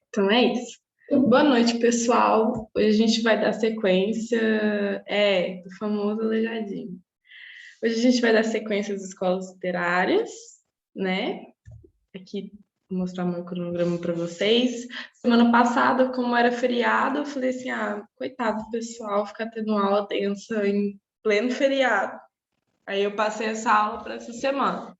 Então é isso. Boa noite, pessoal. Hoje a gente vai dar sequência, do famoso Aleijadinho. Hoje a gente vai dar sequência às escolas literárias, né? Aqui vou mostrar meu cronograma para vocês. Semana passada, como era feriado, eu falei assim: coitado do pessoal, ficar tendo aula densa em pleno feriado. Aí eu passei essa aula para essa semana.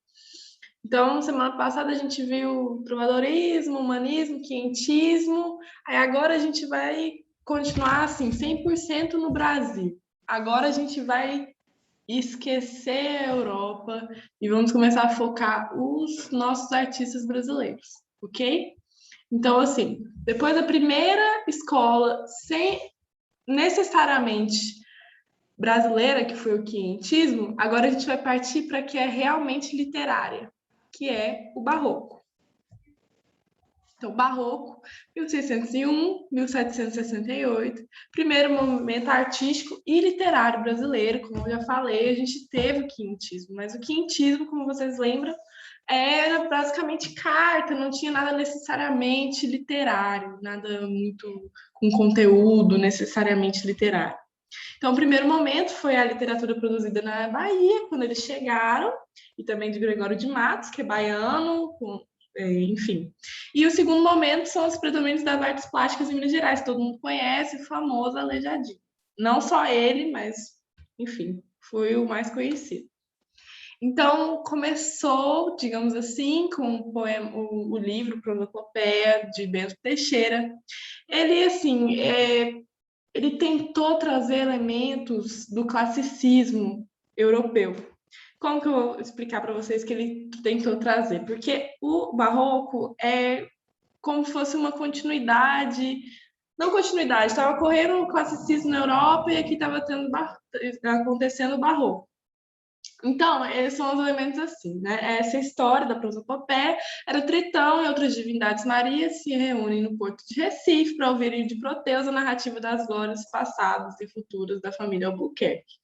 Então, semana passada a gente viu trovadorismo, humanismo, quinhentismo. Aí agora a gente vai continuar assim, 100% no Brasil. Agora a gente vai esquecer a Europa e vamos começar a focar os nossos artistas brasileiros, ok? Então, assim, depois da primeira escola, sem necessariamente brasileira, que foi o quinhentismo, agora a gente vai partir para a que é realmente literária, que é o barroco. Então, barroco, 1601, 1768, primeiro movimento artístico e literário brasileiro, como eu já falei, a gente teve o quinhentismo, mas o quinhentismo, como vocês lembram, era basicamente carta, não tinha nada necessariamente literário, nada muito com conteúdo necessariamente literário. Então, o primeiro momento foi a literatura produzida na Bahia, quando eles chegaram, e também de Gregório de Matos, que é baiano, enfim. E o segundo momento são os predomínios das artes plásticas em Minas Gerais, todo mundo conhece, o famoso Aleijadinho. Não só ele, mas, enfim, foi o mais conhecido. Então, começou, digamos assim, com o poema, o livro Prosopopeia, de Bento Teixeira. Ele, assim, ele tentou trazer elementos do classicismo europeu. Como que eu vou explicar para vocês que ele tentou trazer? Porque o barroco é como se fosse uma continuidade, não continuidade, estava ocorrendo o classicismo na Europa e aqui estava acontecendo o barroco. Então, eles são os elementos assim, né? Essa história da prosopopeia era Tritão e outras divindades marias se reúnem no porto de Recife para ouvirem de Proteus a narrativa das glórias passadas e futuras da família Albuquerque.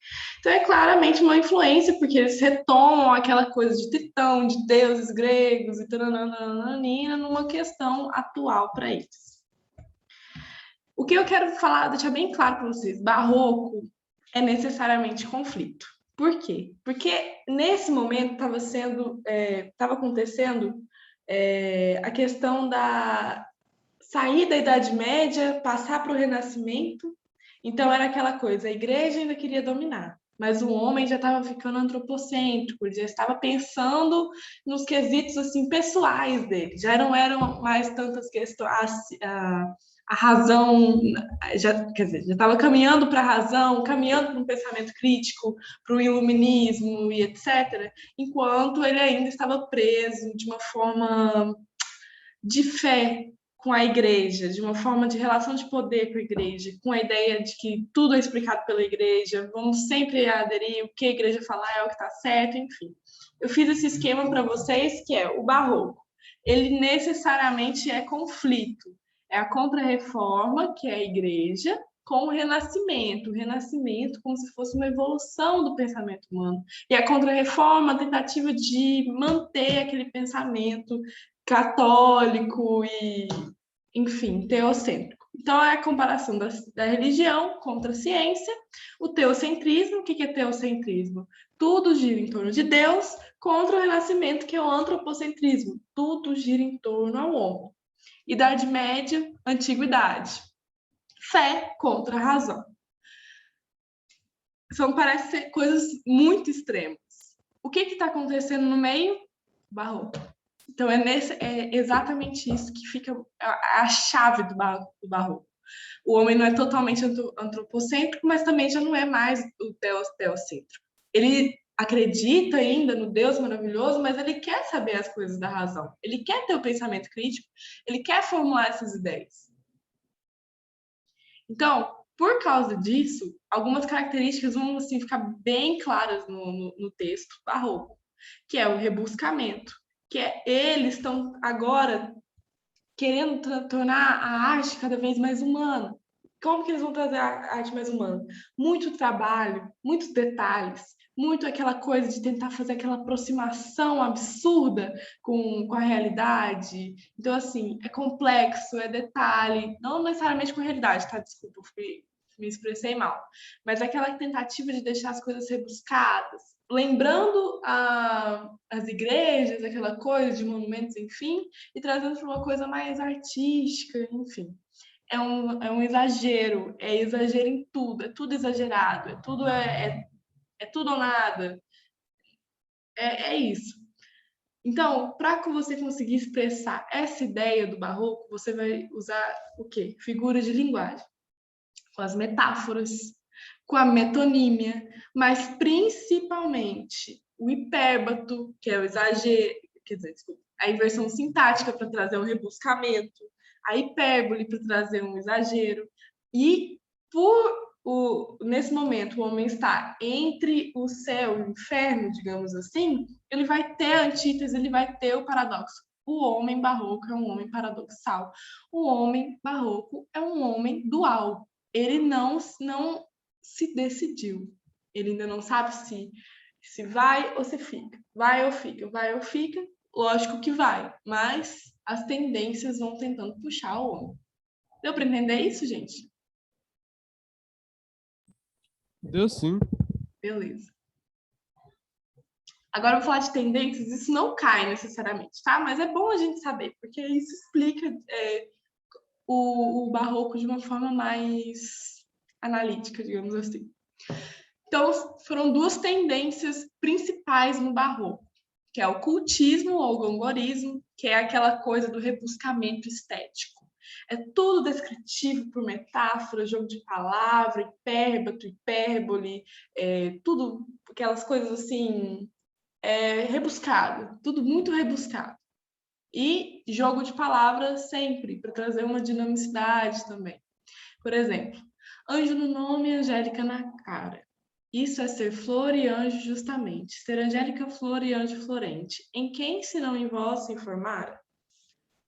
Então, é claramente uma influência, porque eles retomam aquela coisa de Tritão, de deuses gregos e taranana, numa questão atual para eles. O que eu quero falar, deixar bem claro para vocês, barroco é necessariamente conflito. Por quê? Porque nesse momento estava acontecendo a questão da sair da Idade Média, passar para o Renascimento. Então era aquela coisa, a igreja ainda queria dominar, mas o homem já estava ficando antropocêntrico, ele já estava pensando nos quesitos assim pessoais dele, já não eram mais tantas questões, a razão, quer dizer, já estava caminhando para a razão, caminhando para um pensamento crítico, para o iluminismo e etc., enquanto ele ainda estava preso de uma forma de fé com a igreja, de uma forma de relação de poder com a igreja, com a ideia de que tudo é explicado pela igreja, vamos sempre aderir, o que a igreja falar é o que está certo, enfim. Eu fiz esse esquema para vocês, que é o barroco. Ele necessariamente é conflito. É a contra-reforma, que é a igreja, com o renascimento como se fosse uma evolução do pensamento humano. E a contra-reforma, a tentativa de manter aquele pensamento católico e, enfim, teocêntrico. Então, é a comparação da religião contra a ciência, o teocentrismo. O que é teocentrismo? Tudo gira em torno de Deus, contra o renascimento, que é o antropocentrismo. Tudo gira em torno ao homem. Idade Média, Antiguidade. Fé contra a razão. Parecem ser coisas muito extremas. O que está acontecendo no meio? Barroco. Então, é exatamente isso que fica a chave do barroco. O homem não é totalmente antropocêntrico, mas também já não é mais o teocêntrico. Ele acredita ainda no Deus maravilhoso, mas ele quer saber as coisas da razão. Ele quer ter o pensamento crítico, ele quer formular essas ideias. Então, por causa disso, algumas características vão assim, ficar bem claras no texto barroco, que é o rebuscamento, que é eles estão agora querendo tornar a arte cada vez mais humana. Como que eles vão trazer a arte mais humana? Muito trabalho, muitos detalhes, muito aquela coisa de tentar fazer aquela aproximação absurda com a realidade. Então, assim, é complexo, é detalhe, não necessariamente com a realidade, tá? Desculpa, me expressei mal. Mas aquela tentativa de deixar as coisas rebuscadas, lembrando as igrejas, aquela coisa de monumentos, enfim, e trazendo para uma coisa mais artística, enfim. É um exagero, é exagero em tudo, é tudo exagerado, é tudo ou nada. É isso. Então, para que você conseguir expressar essa ideia do barroco, você vai usar o quê? Figuras de linguagem, com as metáforas, com a metonímia, mas principalmente o hipérbato, que é o exagero, quer dizer, desculpa, a inversão sintática para trazer um rebuscamento, a hipérbole para trazer um exagero, e nesse momento o homem está entre o céu e o inferno, digamos assim, ele vai ter a antítese, ele vai ter o paradoxo. O homem barroco é um homem paradoxal. O homem barroco é um homem dual. Ele não se decidiu. Ele ainda não sabe se vai ou se fica. Vai ou fica, vai ou fica. Lógico que vai, mas as tendências vão tentando puxar o homem. Deu para entender isso, gente? Deu sim. Beleza. Agora eu vou falar de tendências, isso não cai necessariamente, tá? Mas é bom a gente saber, porque isso explica o barroco de uma forma mais analítica, digamos assim. Então, foram duas tendências principais no barroco, que é o cultismo ou gongorismo, que é aquela coisa do rebuscamento estético. É tudo descritivo por metáfora, jogo de palavra, hipérbato, hipérbole, tudo aquelas coisas assim, rebuscado, tudo muito rebuscado. E jogo de palavras sempre, para trazer uma dinamicidade também. Por exemplo, anjo no nome, Angélica na cara. Isso é ser flor e anjo justamente, ser Angélica flor e anjo florente. Em quem se não em vós se informar?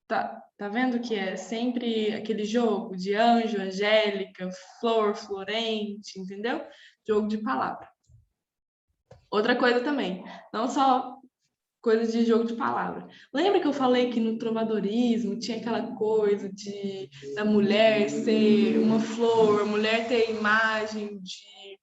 Tá vendo que é sempre aquele jogo de anjo, Angélica, flor, florente, entendeu? Jogo de palavra. Outra coisa também, não só coisa de jogo de palavra. Lembra que eu falei que no trovadorismo tinha aquela coisa da mulher ser uma flor, a mulher ter a imagem de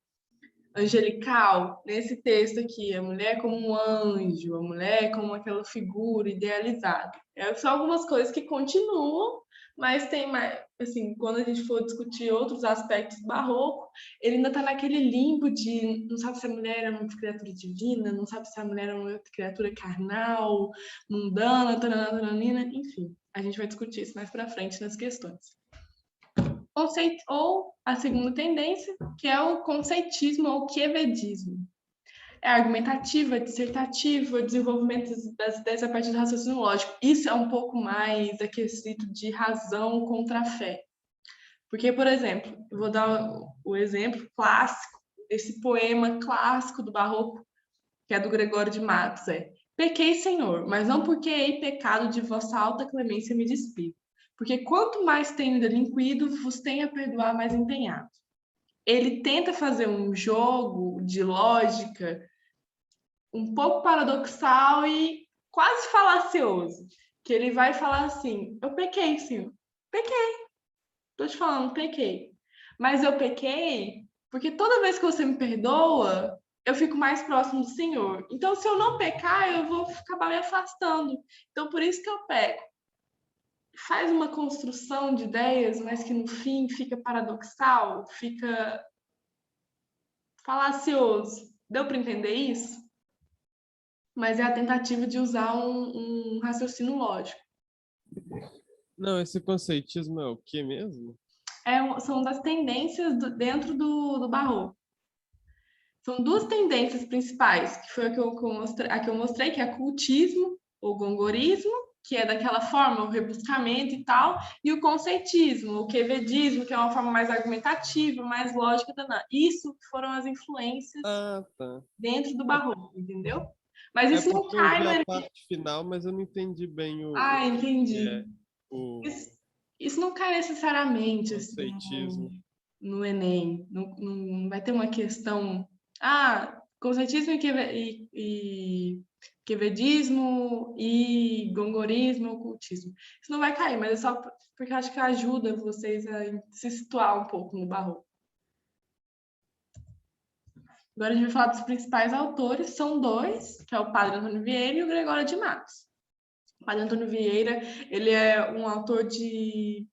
angelical? Nesse texto aqui, a mulher como um anjo, a mulher como aquela figura idealizada. São algumas coisas que continuam, mas tem mais, assim, quando a gente for discutir outros aspectos do barroco, ele ainda está naquele limbo de não sabe se a mulher é uma criatura divina, não sabe se a mulher é uma criatura carnal, mundana, taranina, enfim. A gente vai discutir isso mais para frente nas questões. Conceito, ou a segunda tendência, que é o conceitismo ou quevedismo. É argumentativa, dissertativa, desenvolvimento das ideias a partir do raciocínio lógico. Isso é um pouco mais aquecido de razão contra a fé. Porque, por exemplo, eu vou dar o exemplo clássico, esse poema clássico do Barroco, que é do Gregório de Matos, Pequei, Senhor, mas não porque hei pecado de vossa alta clemência me despido. Porque quanto mais tenho delinquido, vos tenho a perdoar mais empenhado. Ele tenta fazer um jogo de lógica um pouco paradoxal e quase falacioso, que ele vai falar assim, eu pequei, Senhor, pequei, tô te falando, pequei. Mas eu pequei porque toda vez que você me perdoa, eu fico mais próximo do Senhor. Então, se eu não pecar, eu vou acabar me afastando. Então, por isso que eu peco. Faz uma construção de ideias, mas que no fim fica paradoxal, fica falacioso. Deu para entender isso? Mas é a tentativa de usar um raciocínio lógico. Não, esse conceitismo é o que mesmo? São das tendências dentro do barroco. São duas tendências principais, que foi a que eu mostrei, que é cultismo, ou gongorismo, que é daquela forma, o rebuscamento e tal, e o conceitismo, o quevedismo, que é uma forma mais argumentativa, mais lógica. Isso foram as influências Ah, tá. dentro do barroco, entendeu? Mas É isso não porque eu cai vi no... a parte final, mas eu não entendi bem o Ah, que entendi. é o Isso não cai necessariamente assim, conceitismo. no Enem. Não vai ter uma questão. Ah, conceitismo e quevedismo e gongorismo, ocultismo. Isso não vai cair, mas é só porque eu acho que ajuda vocês a se situar um pouco no barroco. Agora a gente vai falar dos principais autores, são dois, que é o Padre Antônio Vieira e o Gregório de Matos. O Padre Antônio Vieira, ele é um autor de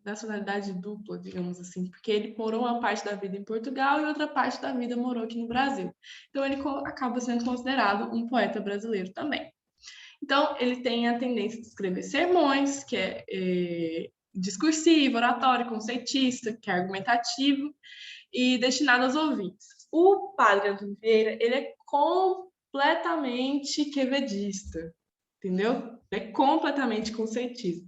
nacionalidade dupla, digamos assim, porque ele morou uma parte da vida em Portugal e outra parte da vida morou aqui no Brasil. Então ele acaba sendo considerado um poeta brasileiro também. Então ele tem a tendência de escrever sermões, que é discursivo, oratório, conceitista, que é argumentativo e destinado aos ouvintes. O Padre Antônio Vieira, ele é completamente quevedista, entendeu? Ele é completamente conceitista.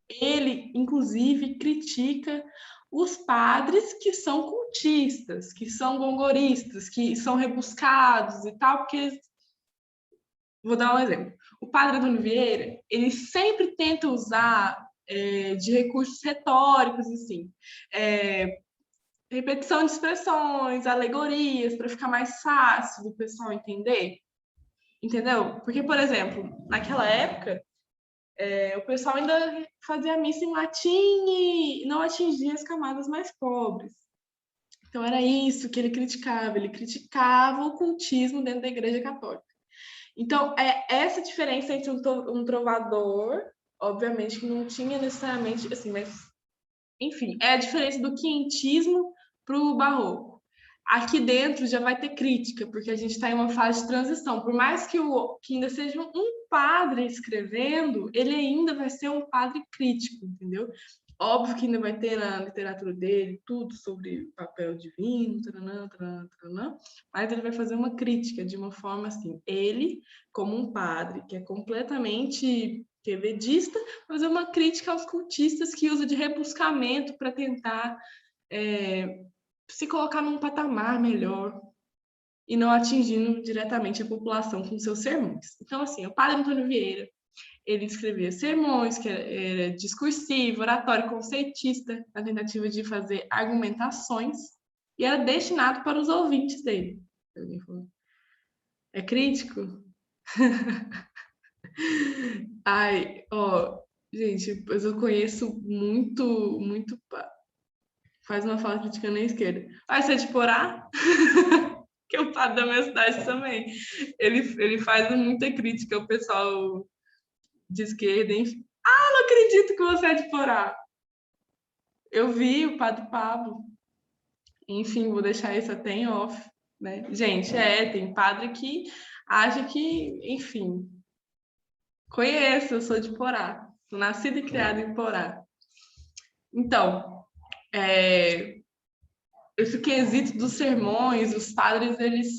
Ele, inclusive, critica os padres que são cultistas, que são gongoristas, que são rebuscados e tal, porque... Vou dar um exemplo. O Padre Antônio Vieira, ele sempre tenta usar de recursos retóricos, assim, repetição de expressões, alegorias, para ficar mais fácil do pessoal entender. Entendeu? Porque, por exemplo, naquela época, o pessoal ainda fazia missa em latim e não atingia as camadas mais pobres. Então, era isso que ele criticava o cultismo dentro da Igreja Católica. Então, é essa diferença entre um trovador, obviamente que não tinha necessariamente, assim, mas, enfim, é a diferença do quinhentismo para o barroco. Aqui dentro já vai ter crítica, porque a gente está em uma fase de transição. Por mais que ainda seja um padre escrevendo, ele ainda vai ser um padre crítico, entendeu? Óbvio que ainda vai ter na literatura dele tudo sobre papel divino, taranã, taranã, taranã, mas ele vai fazer uma crítica de uma forma assim. Ele, como um padre que é completamente quevedista, vai fazer uma crítica aos cultistas que usam de rebuscamento para tentar se colocar num patamar melhor e não atingindo diretamente a população com seus sermões. Então, assim, o Padre Antônio Vieira, ele escrevia sermões, que era discursivo, oratório, conceitista, na tentativa de fazer argumentações, e era destinado para os ouvintes dele. É crítico? Ai, ó, gente, pois eu conheço muito. Faz uma fala criticando a esquerda. Vai ser de Porá? Que é o padre da minha cidade também. Ele faz muita crítica ao pessoal de esquerda, enfim. Ah, não acredito que você é de Porá. Eu vi o padre Pablo. Enfim, vou deixar isso até em off, né? Gente, tem padre que acha que, enfim. Conheço, eu sou de Porá. Sou nascida e criada em Porá. Então, esse quesito dos sermões, os padres, eles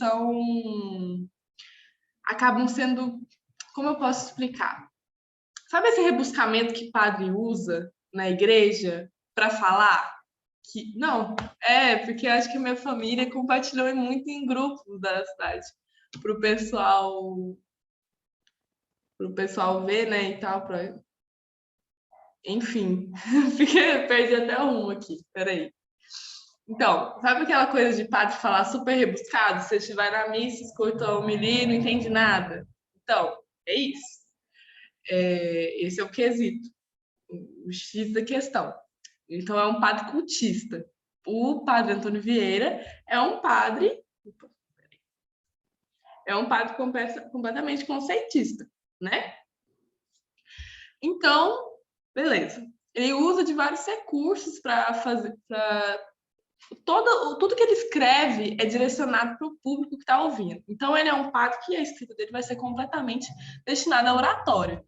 acabam sendo, como eu posso explicar? Sabe esse rebuscamento que padre usa na igreja para falar? Não, porque acho que a minha família compartilhou muito em grupos da cidade, pro pessoal ver, né, e tal, enfim, perdi até o rumo aqui, peraí. Então, sabe aquela coisa de padre falar super rebuscado? Você vai na missa, escuta o homilia e não entende nada. Então, é isso. Esse é o quesito, o X da questão. Então, é um padre cultista. O padre Antônio Vieira é um padre completamente conceitista, né? Então, beleza. Ele usa de vários recursos para fazer, tudo que ele escreve é direcionado para o público que está ouvindo. Então, ele é um padre que a escrita dele vai ser completamente destinada à oratória.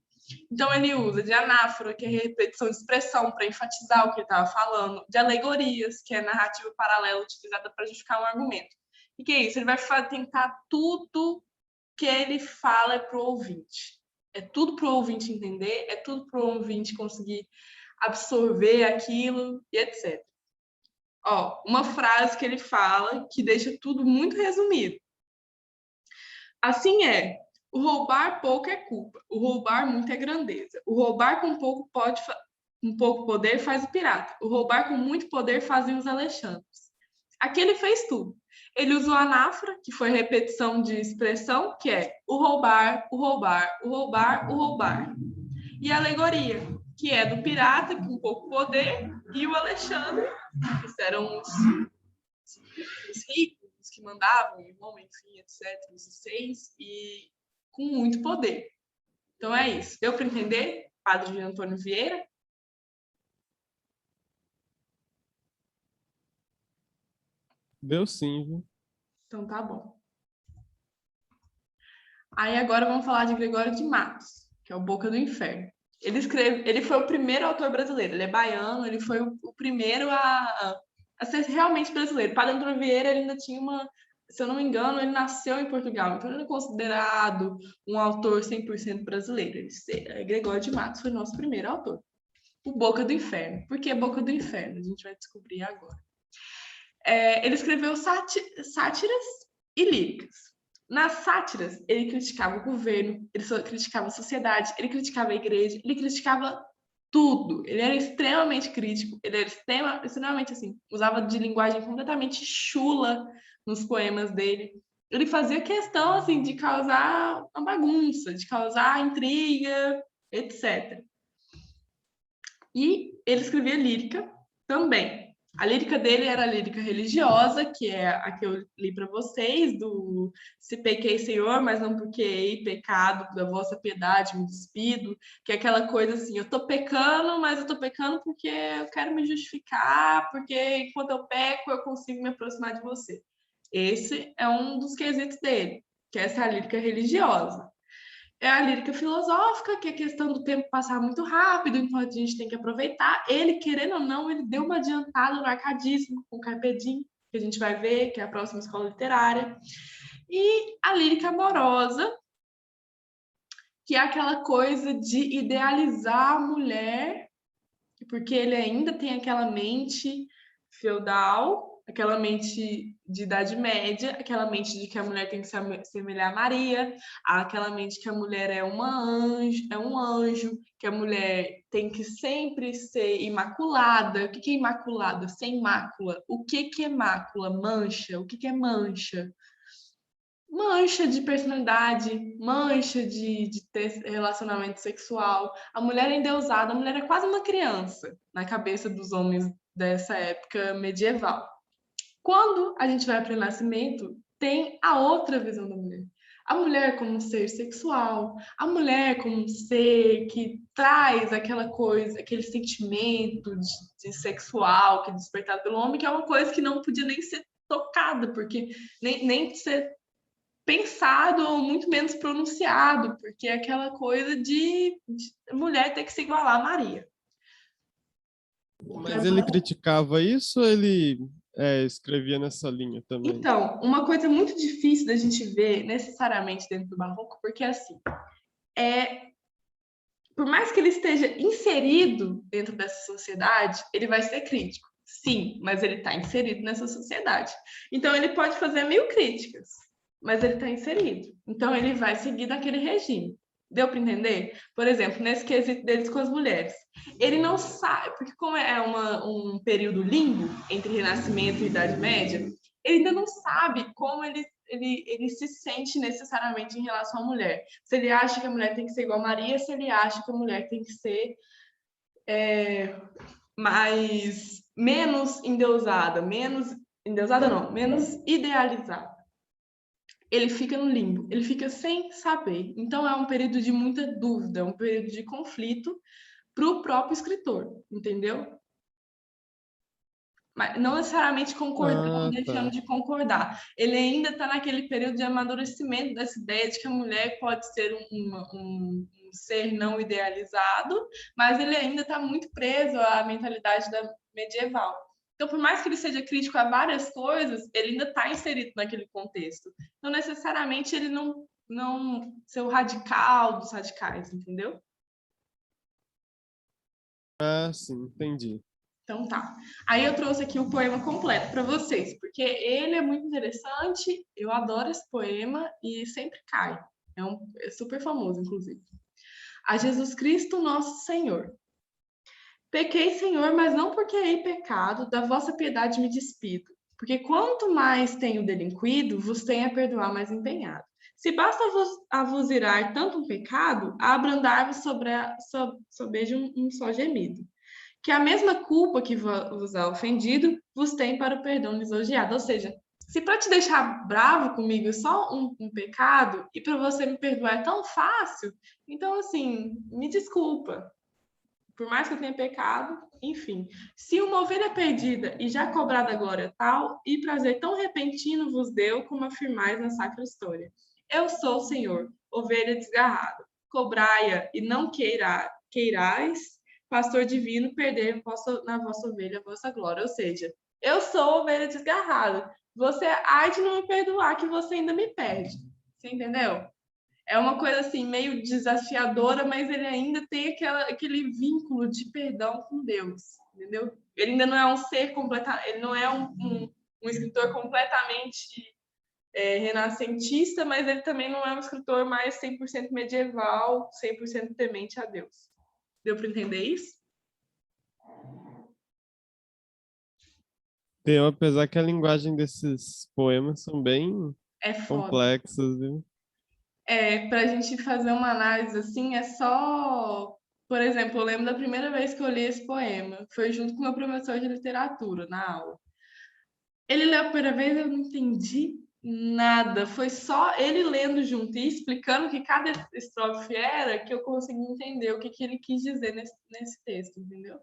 Então, ele usa de anáfora, que é repetição de expressão para enfatizar o que ele estava falando, de alegorias, que é narrativa paralela utilizada para justificar um argumento. E que é isso? Ele vai tentar tudo que ele fala é para o ouvinte. É tudo para o ouvinte entender, é tudo para o ouvinte conseguir absorver aquilo e etc. Ó, uma frase que ele fala que deixa tudo muito resumido. Assim o roubar pouco é culpa, o roubar muito é grandeza. O roubar com pouco poder faz o pirata. O roubar com muito poder fazem os Alexandres. Aqui ele fez tudo. Ele usou a anáfora, que foi repetição de expressão, que é o roubar, o roubar, o roubar, o roubar. E a alegoria, que é do pirata, com pouco poder, e o Alexandre, que eram os ricos, os que mandavam, o irmão, enfim, etc., os seis, e com muito poder. Então é isso. Deu para entender, Padre Antônio Vieira? Deu sim, viu? Então tá bom. Aí agora vamos falar de Gregório de Matos, que é o Boca do Inferno. Ele foi o primeiro autor brasileiro, ele é baiano, ele foi o primeiro a ser realmente brasileiro. Padre Antônio Vieira, ele ainda tinha uma, se eu não me engano, ele nasceu em Portugal, então ele não é considerado um autor 100% brasileiro. Gregório de Matos foi o nosso primeiro autor. O Boca do Inferno. Por que Boca do Inferno? A gente vai descobrir agora. Ele escreveu sátiras e líricas. Nas sátiras, ele criticava o governo, ele criticava a sociedade, ele criticava a igreja, ele criticava tudo. Ele era extremamente crítico, ele era extremamente assim, usava de linguagem completamente chula nos poemas dele. Ele fazia questão assim de causar uma bagunça, de causar intriga, etc. E ele escrevia lírica também. A lírica dele era a lírica religiosa, que é a que eu li para vocês, do Se pequei, Senhor, mas não porque hei pecado, da vossa piedade me despido, que é aquela coisa assim, eu tô pecando, mas eu tô pecando porque eu quero me justificar, porque enquanto eu peco, eu consigo me aproximar de você. Esse é um dos quesitos dele, que é essa lírica religiosa. É a lírica filosófica, que é a questão do tempo passar muito rápido, então a gente tem que aproveitar. Ele, querendo ou não, ele deu uma adiantada no arcadismo, com o Carpe Diem, que a gente vai ver, que é a próxima escola literária. E a lírica amorosa, que é aquela coisa de idealizar a mulher, porque ele ainda tem aquela mente feudal, aquela mente de Idade Média, aquela mente de que a mulher tem que se assemelhar a Maria, aquela mente que a mulher é um anjo, que a mulher tem que sempre ser imaculada. O que é imaculada? Sem mácula. O que é mácula? Mancha. O que é mancha? Mancha de personalidade, mancha de ter relacionamento sexual. A mulher é endeusada, a mulher é quase uma criança na cabeça dos homens dessa época medieval. Quando a gente vai para o Renascimento, tem a outra visão da mulher. A mulher como um ser sexual, a mulher como um ser que traz aquela coisa, aquele sentimento de sexual que é despertado pelo homem, que é uma coisa que não podia nem ser tocada, porque nem ser pensado ou muito menos pronunciado, porque é aquela coisa de mulher ter que se igualar a Maria. Mas ele criticava isso ou ele escrevia nessa linha também? Então, uma coisa muito difícil da gente ver necessariamente dentro do barroco, porque assim, por mais que ele esteja inserido dentro dessa sociedade, ele vai ser crítico. Sim, mas ele está inserido nessa sociedade. Então, ele pode fazer 1000 críticas, mas ele está inserido. Então, ele vai seguir naquele regime. Deu para entender? Por exemplo, nesse quesito deles com as mulheres. Ele não sabe, porque como é um período limbo entre Renascimento e Idade Média, ele ainda não sabe como ele se sente necessariamente em relação à mulher. Se ele acha que a mulher tem que ser igual a Maria, se ele acha que a mulher tem que ser menos endeusada, menos idealizada. Ele fica no limbo, ele fica sem saber. Então é um período de muita dúvida, um período de conflito para o próprio escritor, entendeu? Mas não necessariamente concordando, deixando Tá. de concordar. Ele ainda está naquele período de amadurecimento dessa ideia de que a mulher pode ser um ser não idealizado, mas ele ainda está muito preso à mentalidade medieval. Então, por mais que ele seja crítico a várias coisas, ele ainda está inserido naquele contexto. Não necessariamente ele não ser o radical dos radicais, entendeu? Ah, sim, entendi. Então tá. Aí eu trouxe aqui o poema completo para vocês, porque ele é muito interessante, eu adoro esse poema e sempre cai. É super famoso, inclusive. A Jesus Cristo, nosso Senhor. Pequei, Senhor, mas não porque hei pecado, da vossa piedade me despido. Porque quanto mais tenho delinquido, vos tenho a perdoar mais empenhado. Se basta a vos irar tanto um pecado, a abrandar-vos sobeja um só gemido. Que a mesma culpa que vos há ofendido, vos tem para o perdão lisonjeado. Ou seja, se para te deixar bravo comigo só um pecado, e para você me perdoar é tão fácil, então, assim, me desculpa. Por mais que eu tenha pecado, enfim. Se uma ovelha perdida e já cobrada glória tal, e prazer tão repentino vos deu, como afirmais na sacra história. Eu sou o Senhor, ovelha desgarrada. Cobrai-a e não queirais, pastor divino, perder na vossa ovelha a vossa glória. Ou seja, eu sou ovelha desgarrada. Você há de não me perdoar que você ainda me perde. Você entendeu? É uma coisa assim meio desafiadora, mas ele ainda tem aquele vínculo de perdão com Deus, entendeu? Ele ainda não é um ser completamente, ele não é um escritor completamente renascentista, mas ele também não é um escritor mais 100% medieval, 100% temente a Deus. Deu para entender isso? Apesar que a linguagem desses poemas são bem É foda. complexas, viu? Para a gente fazer uma análise assim, é só. Por exemplo, eu lembro da primeira vez que eu li esse poema. Foi junto com o meu professor de literatura na aula. Ele leu a primeira vez, eu não entendi nada. Foi só ele lendo junto e explicando o que cada estrofe era que eu consegui entender o que ele quis dizer nesse texto, entendeu?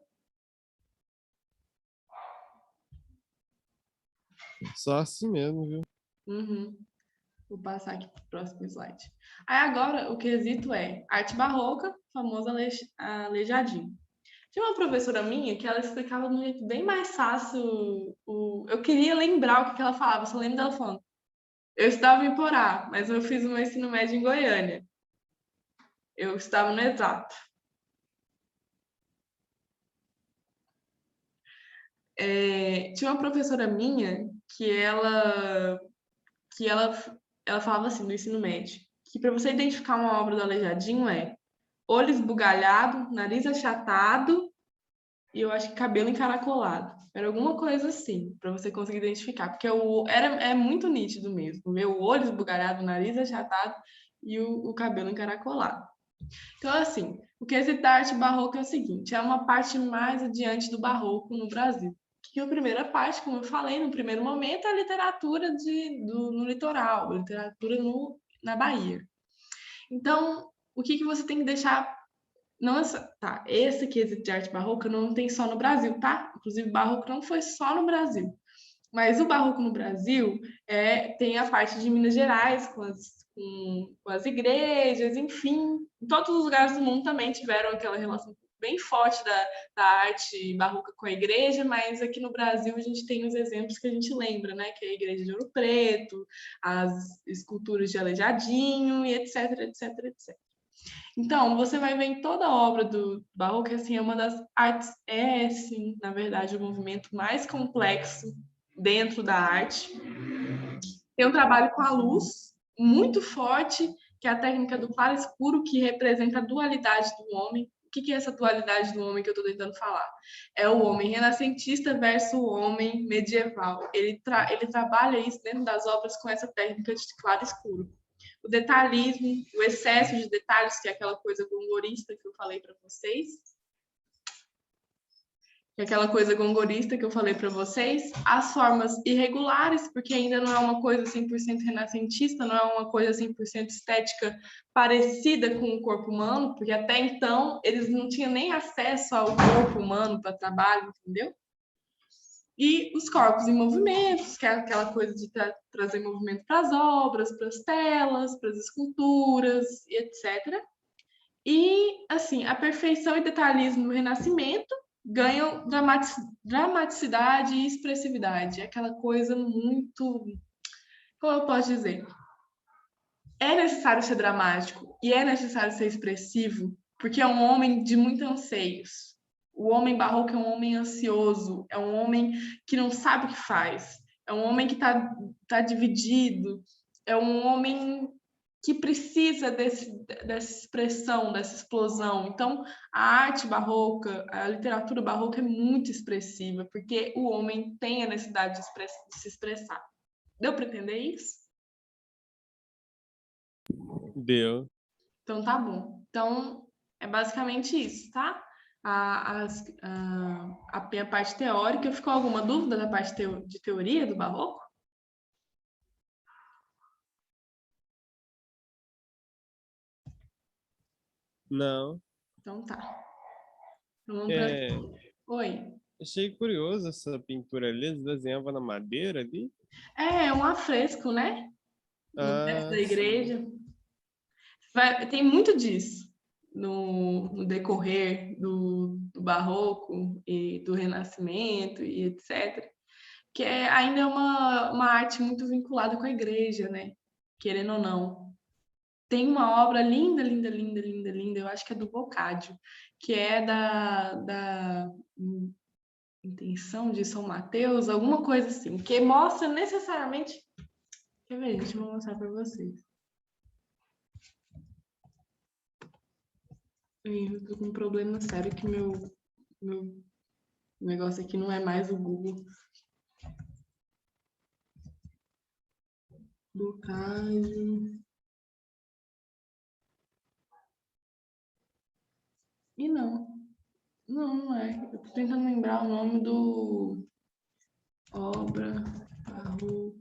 Só assim mesmo, viu? Uhum. Vou passar aqui para o próximo slide. Aí agora o quesito é arte barroca, famosa aleijadinho. Tinha uma professora minha que ela explicava de um jeito bem mais fácil. Eu queria lembrar o que ela falava, só lembro dela falando. Eu estava em Porá, mas eu fiz o meu ensino médio em Goiânia. Eu estava no exato. Tinha uma professora minha que ela falava assim no ensino médio, que para você identificar uma obra do Aleijadinho é olho esbugalhado, nariz achatado e eu acho que cabelo encaracolado. Era alguma coisa assim, para você conseguir identificar, porque é muito nítido mesmo, ver o olho esbugalhado, o nariz achatado e o cabelo encaracolado. Então, assim, o quesito da arte barroca é o seguinte, é uma parte mais adiante do barroco no Brasil. Que a primeira parte, como eu falei, no primeiro momento, é a literatura no litoral, a literatura na Bahia. Então, o que você tem que deixar. Não, tá, esse quesito de arte barroca não tem só no Brasil, tá? Inclusive, barroco não foi só no Brasil. Mas o barroco no Brasil tem a parte de Minas Gerais, com as igrejas, enfim. Em todos os lugares do mundo também tiveram aquela relação bem forte da arte barroca com a igreja, mas aqui no Brasil a gente tem os exemplos que a gente lembra, né? Que é a igreja de Ouro Preto, as esculturas de Aleijadinho, e etc, etc, etc. Então, você vai ver em toda a obra do barroco que assim, é uma das artes, sim, na verdade, o movimento mais complexo dentro da arte. Tem um trabalho com a luz muito forte, que é a técnica do claro escuro, que representa a dualidade do homem. O que é essa dualidade do homem que eu estou tentando falar? É o homem renascentista versus o homem medieval. Ele trabalha isso dentro das obras com essa técnica de claro escuro. O detalhismo, o excesso de detalhes, que é aquela coisa gongorista que eu falei para vocês, as formas irregulares, porque ainda não é uma coisa 100% renascentista, não é uma coisa 100% estética parecida com o corpo humano, porque até então eles não tinham nem acesso ao corpo humano para trabalho, entendeu? E os corpos em movimentos, que é aquela coisa de trazer movimento para as obras, para as telas, para as esculturas, e etc. E, assim, a perfeição e detalhismo no Renascimento ganham dramaticidade e expressividade. É aquela coisa muito. Como eu posso dizer? É necessário ser dramático e é necessário ser expressivo, porque é um homem de muitos anseios. O homem barroco é um homem ansioso, é um homem que não sabe o que faz, é um homem que está dividido, é um homem que precisa dessa expressão, dessa explosão. Então, a arte barroca, a literatura barroca é muito expressiva, porque o homem tem a necessidade de se expressar. Deu para entender isso? Deu. Então, tá bom. Então, é basicamente isso, tá? A minha parte teórica. Ficou alguma dúvida da parte de teoria do barroco? Não. Então tá. Então, vamos pra... É, Oi. achei curioso essa pintura ali. Eles desenhavam na madeira ali. É um afresco, né? No teto Ah, da sim. igreja. Tem muito disso no decorrer do barroco e do renascimento e etc. Que ainda é uma arte muito vinculada com a igreja, né? Querendo ou não. Tem uma obra linda, linda, linda, linda, linda, eu acho que é do Boccaccio, que é da Intenção de São Mateus, alguma coisa assim, que mostra necessariamente. Quer ver, gente? Vou mostrar para vocês. Eu tô com um problema sério que meu negócio aqui não é mais o Google. Boccaccio. E não. Não é. Eu tô tentando lembrar o nome do obra barroco.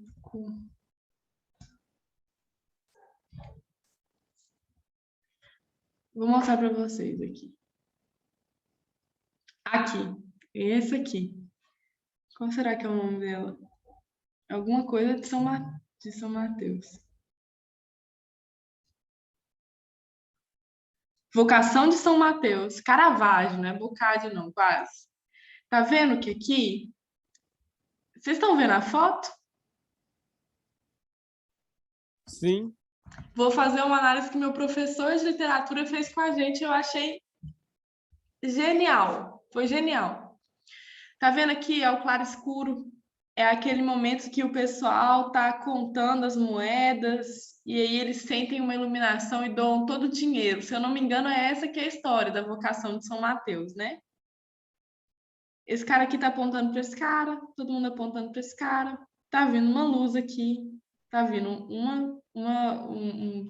Vou mostrar para vocês aqui. Aqui. Esse aqui. Qual será que é o nome dela? Alguma coisa de São Mateus. Vocação de São Mateus. Caravaggio, não é Boccaccio não, quase. Tá vendo que aqui... Vocês estão vendo a foto? Sim. Vou fazer uma análise que meu professor de literatura fez com a gente. Eu achei genial. Foi genial. Tá vendo aqui? É o claro escuro. É aquele momento que o pessoal tá contando as moedas e aí eles sentem uma iluminação e doam todo o dinheiro. Se eu não me engano, é essa que é a história da vocação de São Mateus, né? Esse cara aqui tá apontando para esse cara, todo mundo apontando para esse cara. Tá vindo uma luz aqui, tá vindo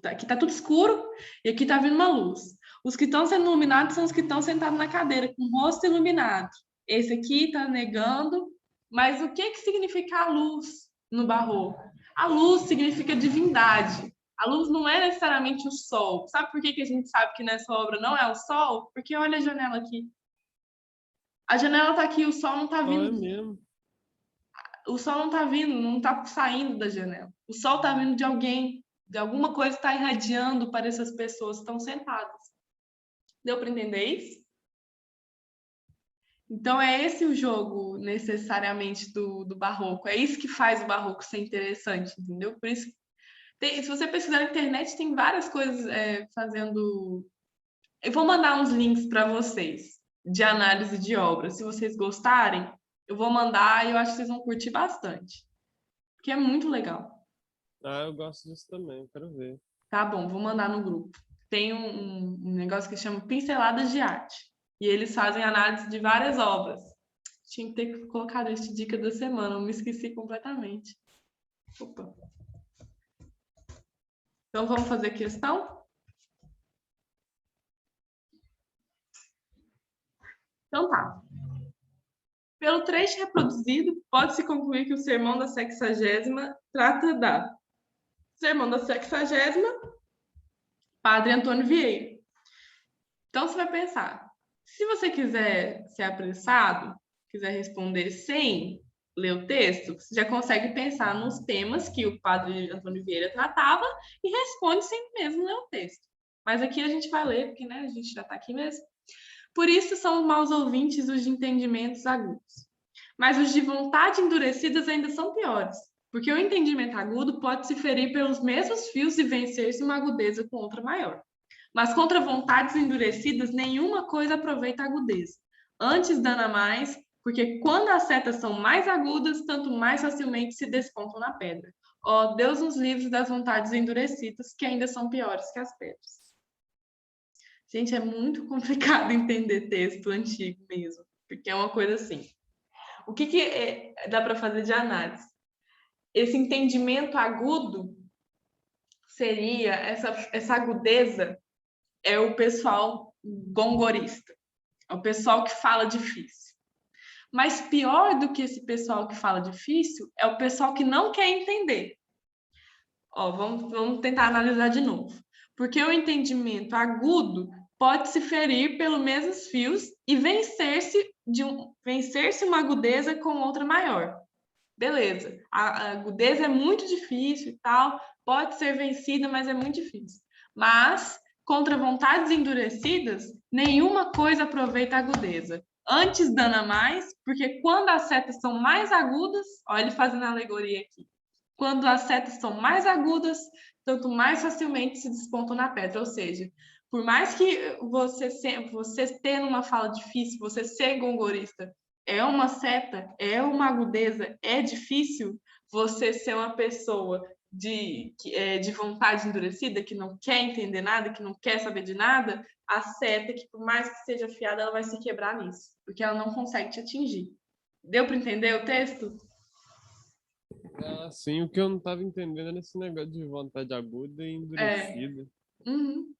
aqui tá tudo escuro e aqui tá vindo uma luz. Os que estão sendo iluminados são os que estão sentados na cadeira com o rosto iluminado. Esse aqui tá negando, mas o que significa a luz no barroco? A luz significa divindade. A luz não é necessariamente o sol. Sabe por que a gente sabe que nessa obra não é o sol? Porque olha a janela aqui. A janela tá aqui, o sol não tá Ah, vindo. é mesmo. O sol não tá vindo, não tá saindo da janela. O sol tá vindo de alguém, de alguma coisa está irradiando para essas pessoas que estão sentadas. Deu para entender isso? Então é esse o jogo necessariamente do barroco. É isso que faz o barroco ser interessante, entendeu? Por isso, se você pesquisar na internet, tem várias coisas fazendo. Eu vou mandar uns links para vocês de análise de obras. Se vocês gostarem, eu vou mandar e eu acho que vocês vão curtir bastante. Porque é muito legal. Ah, eu gosto disso também, quero ver. Tá bom, vou mandar no grupo. Tem um negócio que chama Pinceladas de Arte. E eles fazem análise de várias obras. Tinha que ter colocado esse dica da semana, eu me esqueci completamente. Opa. Então vamos fazer questão? Então tá. Pelo trecho reproduzido, pode-se concluir que o Sermão da Sexagésima trata da Sermão da Sexagésima, Padre Antônio Vieira. Então você vai pensar, se você quiser ser apressado, quiser responder sem ler o texto, você já consegue pensar nos temas que o padre Antônio Vieira tratava e responde sem mesmo ler o texto. Mas aqui a gente vai ler, porque né, a gente já está aqui mesmo. Por isso são os maus ouvintes os de entendimentos agudos. Mas os de vontade endurecidas ainda são piores, porque o entendimento agudo pode se ferir pelos mesmos fios e vencer-se uma agudeza com outra maior. Mas contra vontades endurecidas, nenhuma coisa aproveita a agudeza. Antes dana mais, porque quando as setas são mais agudas, tanto mais facilmente se despontam na pedra. Ó, Deus nos livre das vontades endurecidas, que ainda são piores que as pedras. Gente, é muito complicado entender texto antigo mesmo, porque é uma coisa assim. O que dá para fazer de análise? Esse entendimento agudo seria, essa agudeza é o pessoal gongorista, é o pessoal que fala difícil. Mas pior do que esse pessoal que fala difícil é o pessoal que não quer entender. Ó, vamos tentar analisar de novo. Porque o entendimento agudo pode se ferir pelos mesmos fios e vencer-se uma agudeza com outra maior. Beleza, a agudeza é muito difícil e tal, pode ser vencida, mas é muito difícil. Mas, contra vontades endurecidas, nenhuma coisa aproveita a agudeza. Antes dana mais, porque quando as setas são mais agudas, olha ele fazendo a alegoria aqui, quando as setas são mais agudas, tanto mais facilmente se despontam na pedra. Ou seja, por mais que você tendo uma fala difícil, você ser gongorista, é uma seta, é uma agudeza, é difícil você ser uma pessoa de vontade endurecida, que não quer entender nada, que não quer saber de nada, a seta, que por mais que seja afiada, ela vai se quebrar nisso, porque ela não consegue te atingir. Deu para entender o texto? Ah, sim, o que eu não estava entendendo era esse negócio de vontade aguda e endurecida. Uhum.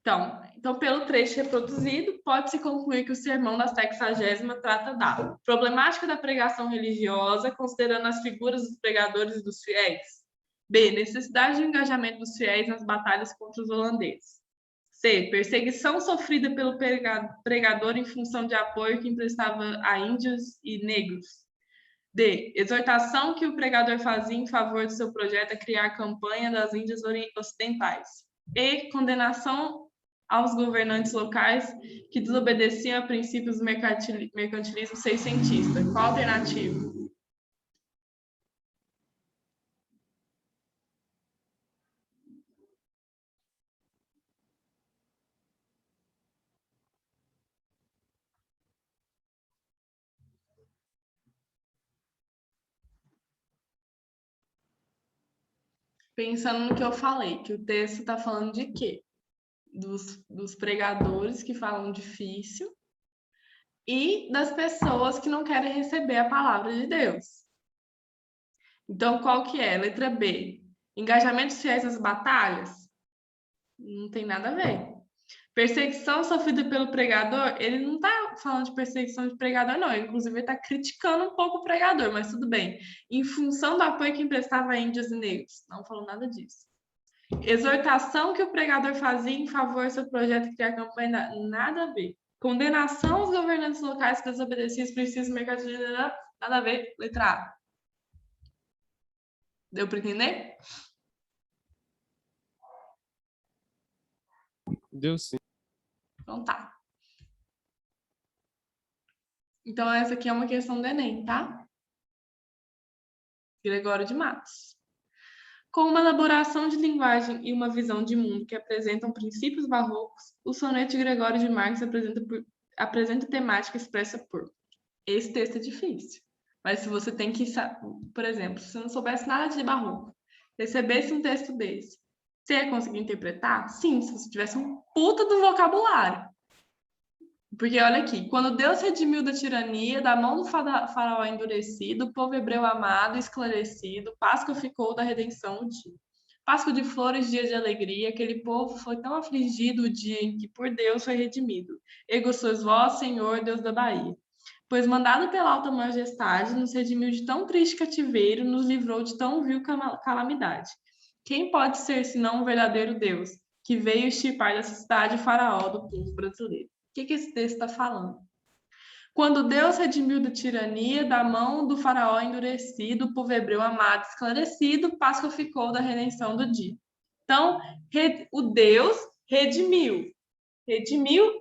Então, pelo trecho reproduzido, pode-se concluir que o sermão da 60ª trata da problemática da pregação religiosa, considerando as figuras dos pregadores e dos fiéis. B. Necessidade de engajamento dos fiéis nas batalhas contra os holandeses. C. Perseguição sofrida pelo pregador em função de apoio que emprestava a índios e negros. D. Exortação que o pregador fazia em favor de seu projeto a criar a campanha das Índias Ocidentais. E. Condenação aos governantes locais que desobedeciam a princípios do mercantilismo seiscentista. Qual a alternativa? Pensando no que eu falei, que o texto está falando de quê? Dos pregadores que falam difícil e das pessoas que não querem receber a palavra de Deus. Então, qual que é? Letra B. Engajamentos fiéis nas batalhas? Não tem nada a ver. Perseguição sofrida pelo pregador, ele não está falando de perseguição de pregador, não. Ele, inclusive, está criticando um pouco o pregador, mas tudo bem. Em função do apoio que emprestava a índios e negros. Não falou nada disso. Exortação que o pregador fazia em favor do seu projeto de criar campanha, nada a ver. Condenação aos governantes locais que desobedeciam os princípios mercantilistas, nada a ver. Letra A. Deu para entender? Deu sim. Então tá. Então essa aqui é uma questão do Enem, tá? Gregório de Matos. Com uma elaboração de linguagem e uma visão de mundo que apresentam princípios barrocos, o soneto de Gregório de Matos apresenta temática expressa por. Esse texto é difícil, mas se você tem que, por exemplo, se você não soubesse nada de barroco, recebesse um texto desse, você ia conseguir interpretar? Sim, se você tivesse um puta do vocabulário. Porque olha aqui, quando Deus redimiu da tirania, da mão do faraó endurecido, o povo hebreu amado, esclarecido, Páscoa ficou da redenção o dia. Páscoa de flores, dia de alegria, aquele povo foi tão afligido o dia em que por Deus foi redimido. Ego sois vós, Senhor, Deus da Bahia. Pois mandado pela alta majestade, nos redimiu de tão triste cativeiro, nos livrou de tão vil calamidade. Quem pode ser senão um verdadeiro Deus, que veio extirpar dessa cidade o faraó do povo brasileiro? O que esse texto está falando? Quando Deus redimiu da tirania, da mão do faraó endurecido, o povo hebreu amado, esclarecido, Páscoa ficou da redenção do dia. Então, o Deus redimiu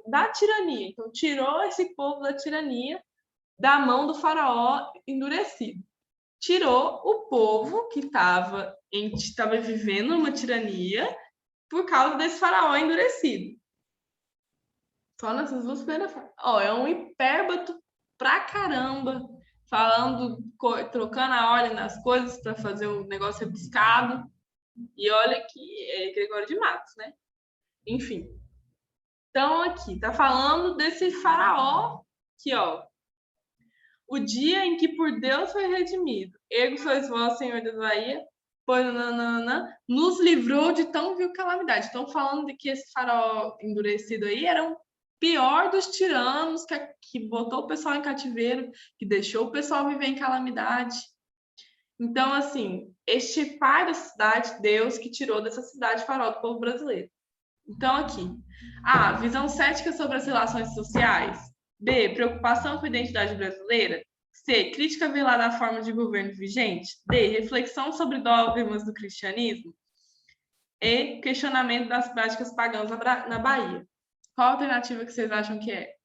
da tirania. Então, tirou esse povo da tirania, da mão do faraó endurecido. Tirou o povo que estava vivendo uma tirania por causa desse faraó endurecido. Só nessas duas primeiras frases. É um hipérbato pra caramba falando, trocando a ordem nas coisas para fazer o negócio rebuscado. E olha que é Gregório de Matos, né? Enfim. Então, aqui, tá falando desse faraó que, ó, o dia em que por Deus foi redimido, ergo sois vós, Senhor da Bahia, pois nos livrou de tão vil calamidade. Estão falando de que esse faraó endurecido aí era o pior dos tiranos, que botou o pessoal em cativeiro, que deixou o pessoal viver em calamidade. Então, assim, este pai da cidade, Deus, que tirou dessa cidade faraó do povo brasileiro. Então, aqui. A. Visão cética sobre as relações sociais. B. Preocupação com a identidade brasileira. C. Crítica velada à forma de governo vigente. D. Reflexão sobre dogmas do cristianismo. E. Questionamento das práticas pagãs na Bahia. Qual a alternativa que vocês acham que é?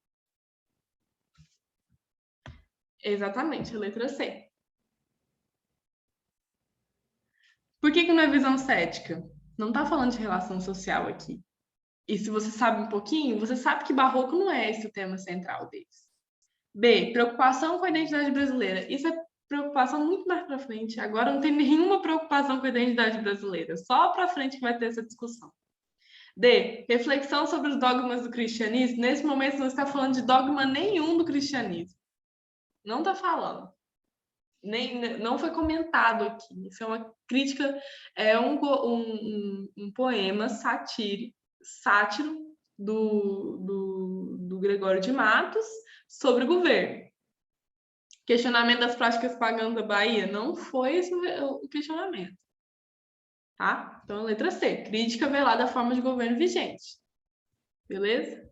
Exatamente, a letra C. Por que não é visão cética? Não está falando de relação social aqui. E se você sabe um pouquinho, você sabe que barroco não é esse o tema central deles. B, preocupação com a identidade brasileira. Isso é preocupação muito mais para frente. Agora não tem nenhuma preocupação com a identidade brasileira. Só para frente que vai ter essa discussão. D, reflexão sobre os dogmas do cristianismo. Nesse momento não está falando de dogma nenhum do cristianismo. Não está falando. Não foi comentado aqui. Isso é uma crítica, é um poema sátiro do Gregório de Matos sobre o governo. Questionamento das práticas pagãs da Bahia? Não foi esse o questionamento. Tá? Então, letra C. Crítica velada à forma de governo vigente. Beleza?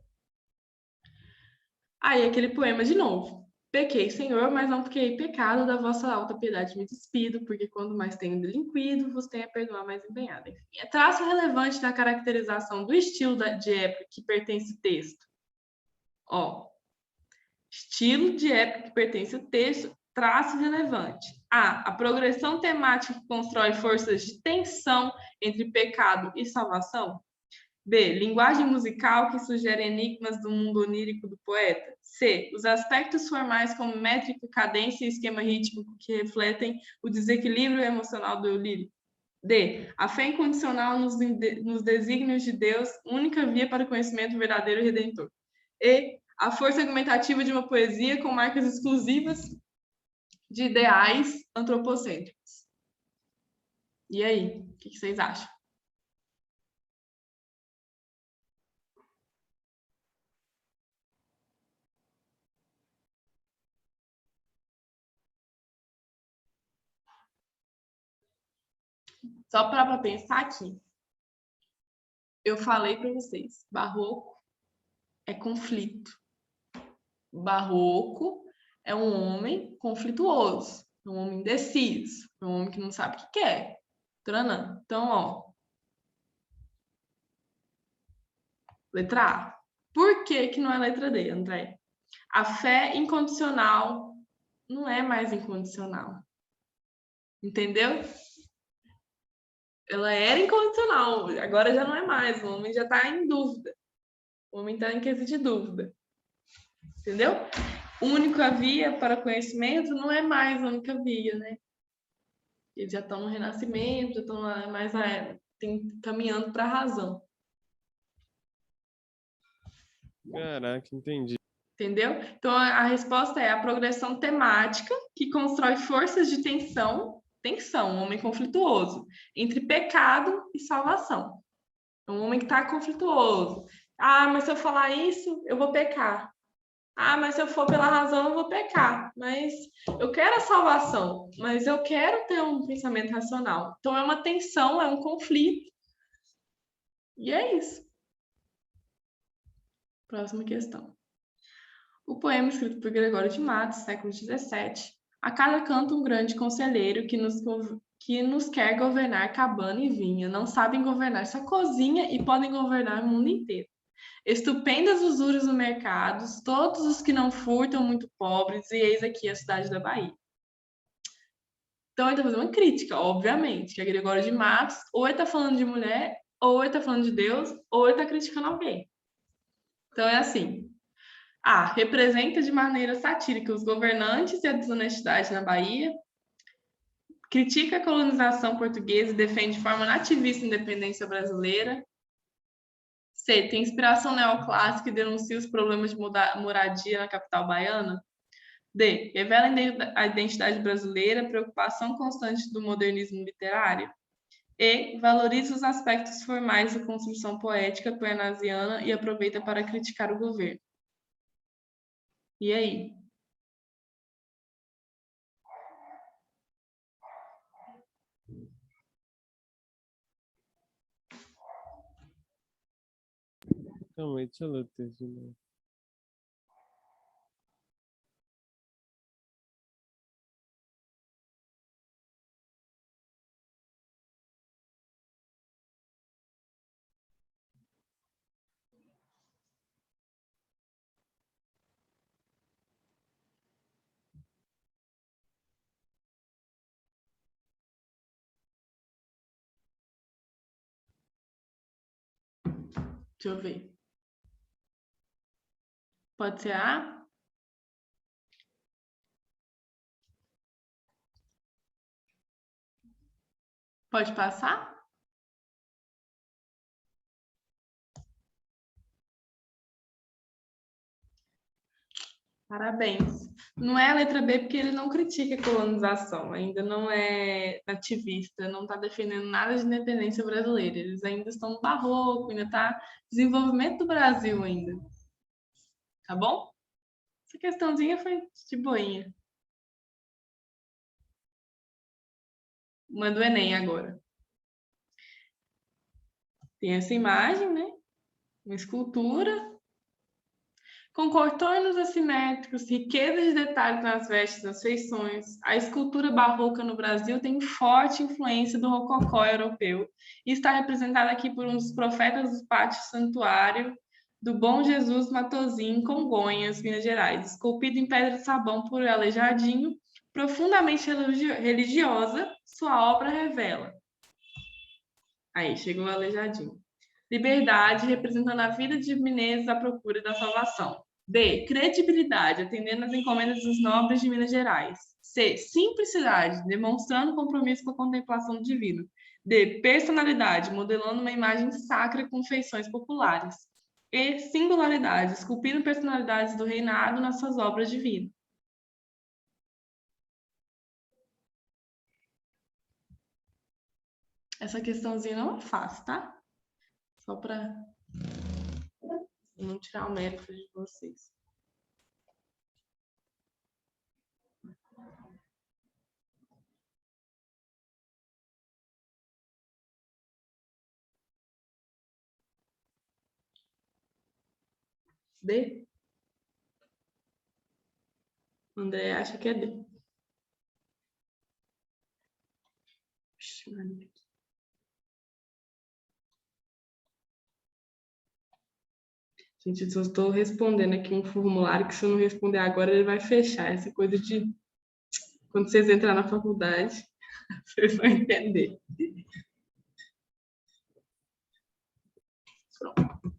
Aí, aquele poema de novo. Pequei, Senhor, mas não fiquei pecado, da vossa alta piedade me despido, porque quando mais tenho delinquido, vos tenho a perdoar mais empenhado. Enfim, é traço relevante da caracterização do estilo de época que pertence o texto. Ó, estilo de época que pertence o texto, traço relevante. A progressão temática que constrói forças de tensão entre pecado e salvação. B. Linguagem musical que sugere enigmas do mundo onírico do poeta. C. Os aspectos formais como métrica, cadência e esquema rítmico que refletem o desequilíbrio emocional do lírico. D. A fé incondicional nos desígnios de Deus, única via para o conhecimento verdadeiro e redentor. E. A força argumentativa de uma poesia com marcas exclusivas de ideais antropocêntricos. E aí, o que vocês acham? Só para pensar aqui. Eu falei para vocês, barroco é conflito. Barroco é um homem conflituoso, um homem indeciso, um homem que não sabe o que quer. Então, ó. Letra A. Por que não é letra D, André? A fé incondicional não é mais incondicional. Entendeu? Ela era incondicional, agora já não é mais. O homem já está em dúvida. O homem está em quesito de dúvida. Entendeu? Única via para conhecimento não é mais a única via, né? Eles já estão no renascimento, já estão mais caminhando para a razão. Caraca, entendi. Entendeu? Então, a resposta é a progressão temática que constrói forças de tensão, um homem conflituoso, entre pecado e salvação. Um homem que está conflituoso. Ah, mas se eu falar isso, eu vou pecar. Ah, mas se eu for pela razão, eu vou pecar. Mas eu quero a salvação, mas eu quero ter um pensamento racional. Então, é uma tensão, é um conflito. E é isso. Próxima questão. O poema escrito por Gregório de Matos, século XVII. A cada canto um grande conselheiro que nos quer governar cabana e vinha. Não sabem governar sua cozinha e podem governar o mundo inteiro. Estupendas usuras no mercado, todos os que não furtam muito pobres, e eis aqui a cidade da Bahia. Então ele está fazendo uma crítica, obviamente, que é Gregório de Matos, ou ele está falando de mulher, ou ele está falando de Deus, ou ele está criticando alguém. Então é assim, A. Representa de maneira satírica os governantes e a desonestidade na Bahia. Critica a colonização portuguesa e defende de forma nativista a independência brasileira. C. Tem inspiração neoclássica e denuncia os problemas de moradia na capital baiana. D. Revela a identidade brasileira, preocupação constante do modernismo literário. E. Valoriza os aspectos formais da construção poética parnasiana e aproveita para criticar o governo. E aí? Calma aí, deixa eu ler o texto de novo. Deixa eu ver. Pode ser A? Pode passar? Parabéns. Não é a letra B porque ele não critica a colonização, ainda não é nativista, não está defendendo nada de independência brasileira. Eles ainda estão no barroco, ainda está desenvolvimento do Brasil ainda. Tá bom? Essa questãozinha foi de boinha. Uma do Enem agora. Tem essa imagem, né? Uma escultura com contornos assimétricos, riqueza de detalhes nas vestes, nas feições. A escultura barroca no Brasil tem forte influência do rococó europeu e está representada aqui por um dos profetas do pátio santuário do Bom Jesus Matozinho, em Congonhas, Minas Gerais, esculpido em pedra de sabão por Aleijadinho, profundamente religiosa, sua obra revela. Aí, chegou o Aleijadinho. Liberdade, representando a vida de mineiros à procura da salvação. B. Credibilidade, atendendo às encomendas dos nobres de Minas Gerais. C. Simplicidade, demonstrando compromisso com a contemplação do divino. D. Personalidade, modelando uma imagem sacra com feições populares. E. Singularidade, esculpindo personalidades do reinado nas suas obras divinas. Essa questãozinha não é fácil, tá? Só para não tirar o mérito de vocês. D? O André acha que é D. Gente, eu só estou respondendo aqui um formulário que se eu não responder agora, ele vai fechar. Essa coisa de quando vocês entrar na faculdade, vocês vão entender. Pronto.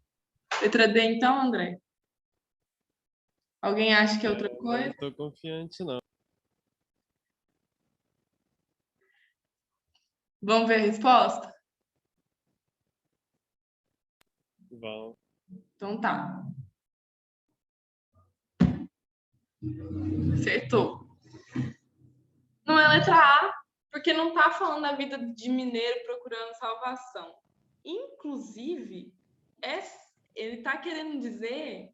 Letra D, então, André? Alguém acha que é outra coisa? Não estou confiante, não. Vamos ver a resposta? Vão. Então tá. Acertou. Não é letra A, porque não tá falando da vida de mineiro procurando salvação. Inclusive, ele tá querendo dizer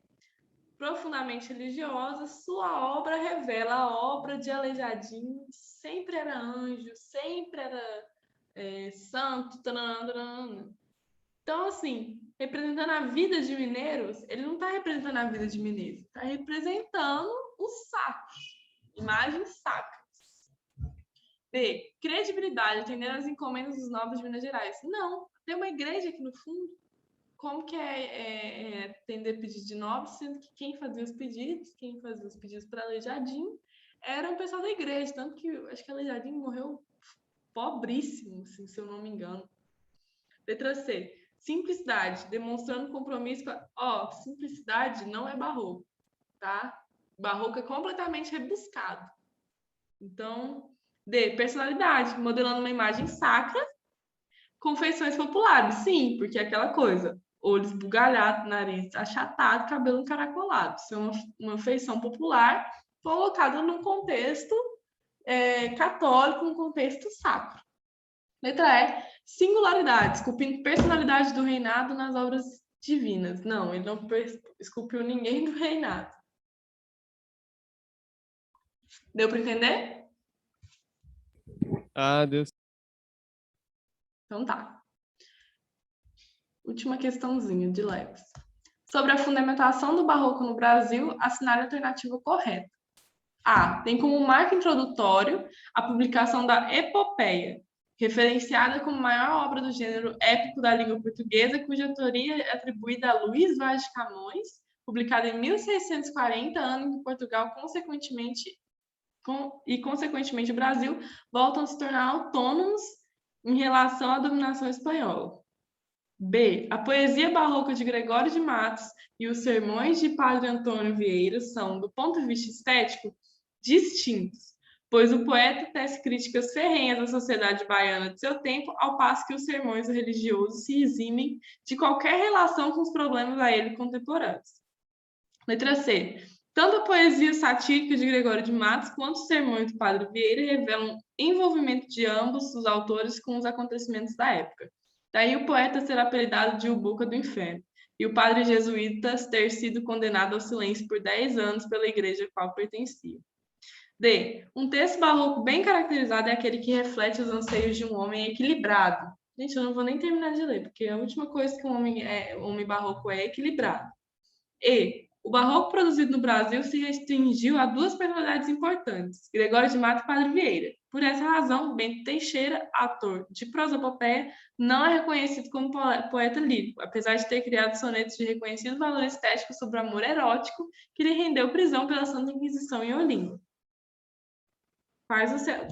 profundamente religiosa, sua obra revela. A obra de Aleijadinho sempre era anjo, sempre era santo. Taranana. Então, assim, representando a vida de mineiros, ele não está representando a vida de mineiros, está representando os sacros, imagens sacras. B. Credibilidade, atendendo às encomendas dos nobres de Minas Gerais. Não, tem uma igreja aqui no fundo. Como que é atender pedidos de nobres, sendo que quem fazia os pedidos para Aleijadinho, era o pessoal da igreja, tanto que acho que Aleijadinho morreu pobríssimo, assim, se eu não me engano. Letra C. Simplicidade, demonstrando compromisso com simplicidade não é barroco. tá? Barroco é completamente rebuscado. Então, D, personalidade, modelando uma imagem sacra com feições populares. Sim, porque é aquela coisa, olhos bugalhados, nariz achatado, cabelo encaracolado. Isso é uma feição popular colocada num contexto católico, num contexto sacro. Letra E, singularidade, esculpindo personalidade do reinado nas obras divinas. Não, ele não esculpiu ninguém do reinado. Deu para entender? Ah, Deus. Então tá. Última questãozinha de leves. Sobre a fundamentação do barroco no Brasil, assinale a alternativa correta. A. Tem como marco introdutório a publicação da Epopeia, referenciada como maior obra do gênero épico da língua portuguesa, cuja autoria é atribuída a Luís Vaz de Camões, publicada em 1640, ano em que Portugal, consequentemente o Brasil, voltam a se tornar autônomos em relação à dominação espanhola. B. A poesia barroca de Gregório de Matos e os sermões de Padre Antônio Vieira são, do ponto de vista estético, distintos, pois o poeta tece críticas ferrenhas à sociedade baiana de seu tempo, ao passo que os sermões religiosos se eximem de qualquer relação com os problemas a ele contemporâneos. Letra C. Tanto a poesia satírica de Gregório de Matos quanto os sermões do Padre Vieira revelam envolvimento de ambos os autores com os acontecimentos da época. Daí o poeta ser apelidado de O Boca do Inferno, e o padre jesuíta ter sido condenado ao silêncio por 10 anos pela igreja a qual pertencia. D. Um texto barroco bem caracterizado é aquele que reflete os anseios de um homem equilibrado. Gente, eu não vou nem terminar de ler, porque a última coisa que um homem barroco é equilibrado. E. O barroco produzido no Brasil se restringiu a duas personalidades importantes, Gregório de Matos e Padre Vieira. Por essa razão, Bento Teixeira, autor de prosopopeia, não é reconhecido como poeta lírico, apesar de ter criado sonetos de reconhecido valor estético sobre o amor erótico, que lhe rendeu prisão pela Santa Inquisição em Olinda.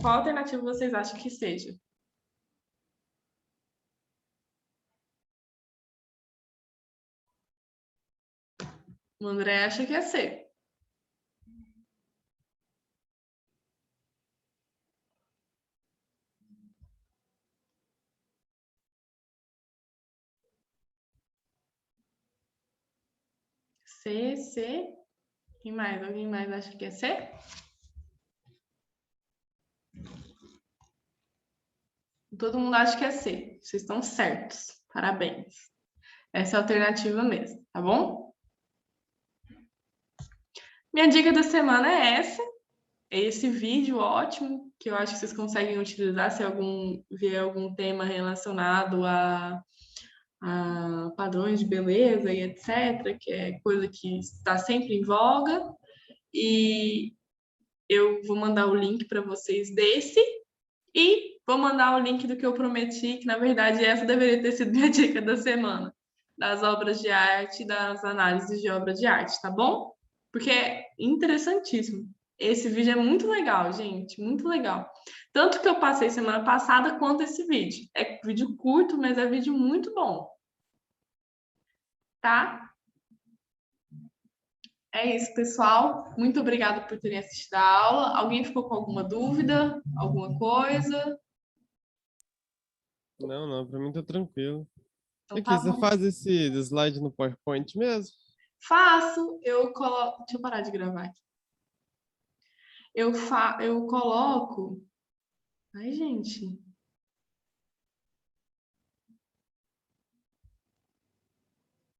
Qual alternativa vocês acham que seja? O André acha que é C. C, C. Quem mais? Alguém mais acha que é C? Todo mundo acha que é C. Vocês estão certos. Parabéns. Essa é a alternativa mesmo, tá bom? Minha dica da semana é essa. É esse vídeo ótimo, que eu acho que vocês conseguem utilizar se vier algum tema relacionado a padrões de beleza e etc., que é coisa que está sempre em voga. E eu vou mandar o link para vocês desse e vou mandar o link do que eu prometi, que na verdade essa deveria ter sido minha dica da semana, das obras de arte, das análises de obra de arte, tá bom? Porque é interessantíssimo. Esse vídeo é muito legal, gente, muito legal. Tanto que eu passei semana passada quanto esse vídeo. É vídeo curto, mas é vídeo muito bom. Tá? É isso, pessoal. Muito obrigada por terem assistido a aula. Alguém ficou com alguma dúvida? Alguma coisa? Não, pra mim tá tranquilo. Então Aqui, tá você bom. faz esse slide no PowerPoint mesmo? Faço, eu coloco. Deixa eu parar de gravar aqui. Eu coloco. Ai, gente.